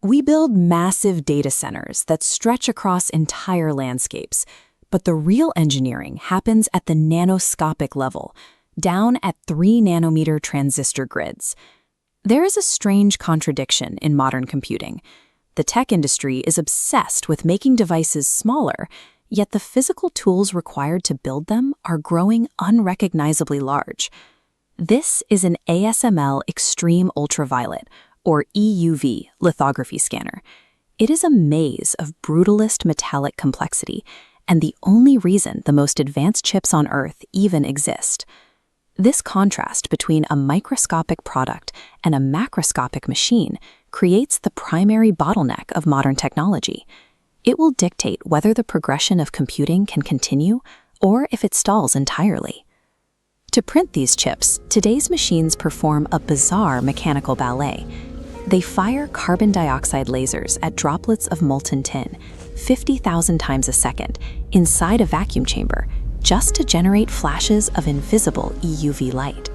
We build massive data centers that stretch across entire landscapes, but the real engineering happens at the nanoscopic level, down at 3-nanometer transistor grids. There is a strange contradiction in modern computing. The tech industry is obsessed with making devices smaller, yet the physical tools required to build them are growing unrecognizably large. This is an ASML Extreme Ultraviolet, or EUV lithography scanner. It is a maze of brutalist metallic complexity, and the only reason the most advanced chips on Earth even exist. This contrast between a microscopic product and a macroscopic machine creates the primary bottleneck of modern technology. It will dictate whether the progression of computing can continue or if it stalls entirely. To print these chips, today's machines perform a bizarre mechanical ballet. They fire carbon dioxide lasers at droplets of molten tin, 50,000 times a second, inside a vacuum chamber, just to generate flashes of invisible EUV light.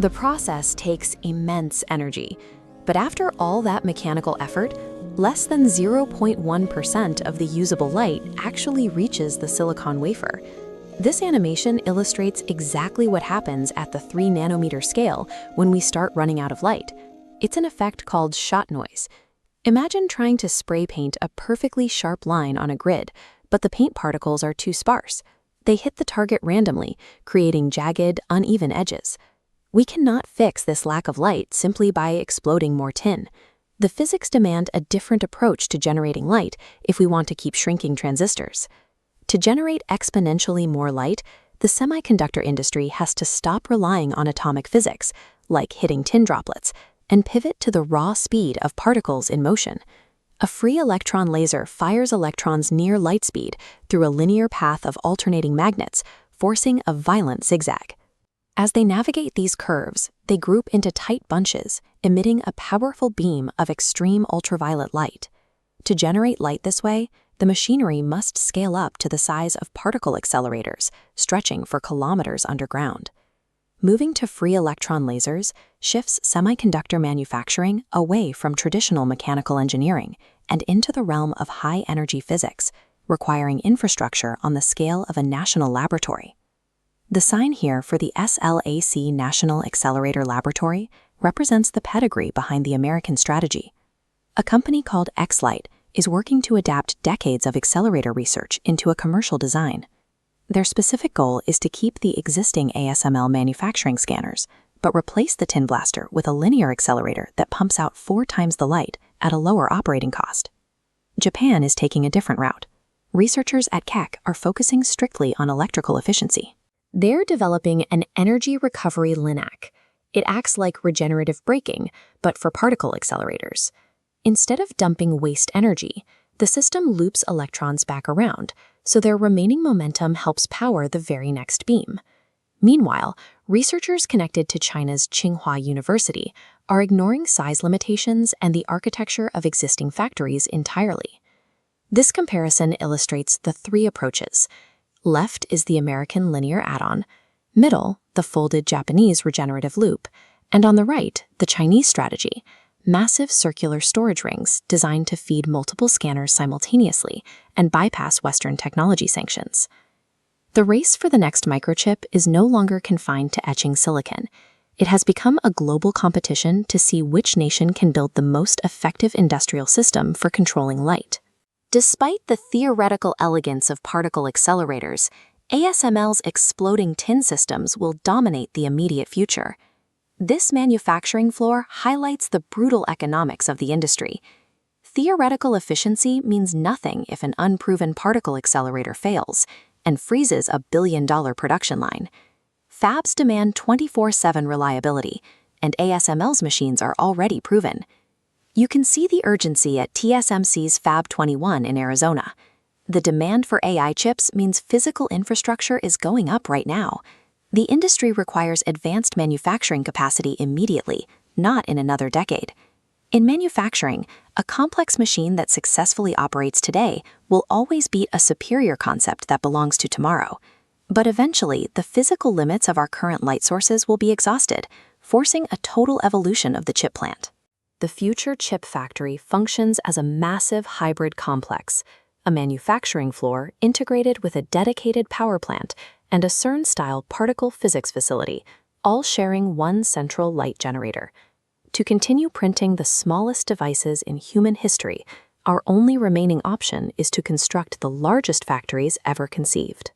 The process takes immense energy, but after all that mechanical effort, less than 0.1% of the usable light actually reaches the silicon wafer. This animation illustrates exactly what happens at the 3-nanometer scale when we start running out of light. It's an effect called shot noise. Imagine trying to spray paint a perfectly sharp line on a grid, but the paint particles are too sparse. They hit the target randomly, creating jagged, uneven edges. We cannot fix this lack of light simply by exploding more tin. The physics demand a different approach to generating light if we want to keep shrinking transistors. To generate exponentially more light, the semiconductor industry has to stop relying on atomic physics, like hitting tin droplets, and pivot to the raw speed of particles in motion. A free electron laser fires electrons near light speed through a linear path of alternating magnets, forcing a violent zigzag. As they navigate these curves, they group into tight bunches, emitting a powerful beam of extreme ultraviolet light. To generate light this way, the machinery must scale up to the size of particle accelerators, stretching for kilometers underground. Moving to free electron lasers shifts semiconductor manufacturing away from traditional mechanical engineering and into the realm of high-energy physics, requiring infrastructure on the scale of a national laboratory. The sign here for the SLAC National Accelerator Laboratory represents the pedigree behind the American strategy. A company called X-Light is working to adapt decades of accelerator research into a commercial design. Their specific goal is to keep the existing ASML manufacturing scanners, but replace the tin blaster with a linear accelerator that pumps out 4 times the light at a lower operating cost. Japan is taking a different route. Researchers at Keck are focusing strictly on electrical efficiency. They're developing an energy recovery linac. It acts like regenerative braking, but for particle accelerators. Instead of dumping waste energy, the system loops electrons back around, so their remaining momentum helps power the very next beam. Meanwhile, researchers connected to China's Tsinghua University are ignoring size limitations and the architecture of existing factories entirely. This comparison illustrates the 3 approaches. Left is the American linear add-on, middle, the folded Japanese regenerative loop, and on the right, the Chinese strategy, massive circular storage rings designed to feed multiple scanners simultaneously and bypass Western technology sanctions. The race for the next microchip is no longer confined to etching silicon. It has become a global competition to see which nation can build the most effective industrial system for controlling light. Despite the theoretical elegance of particle accelerators, ASML's exploding tin systems will dominate the immediate future. This manufacturing floor highlights the brutal economics of the industry. Theoretical efficiency means nothing if an unproven particle accelerator fails and freezes a billion-dollar production line. Fabs demand 24/7 reliability, and ASML's machines are already proven. You can see the urgency at TSMC's Fab 21 in Arizona. The demand for AI chips means physical infrastructure is going up right now. The industry requires advanced manufacturing capacity immediately, not in another decade. In manufacturing, a complex machine that successfully operates today will always beat a superior concept that belongs to tomorrow. But eventually, the physical limits of our current light sources will be exhausted, forcing a total evolution of the chip plant. the future chip factory functions as a massive hybrid complex, a manufacturing floor integrated with a dedicated power plant and a CERN-style particle physics facility, all sharing one central light generator. To continue printing the smallest devices in human history, our only remaining option is to construct the largest factories ever conceived.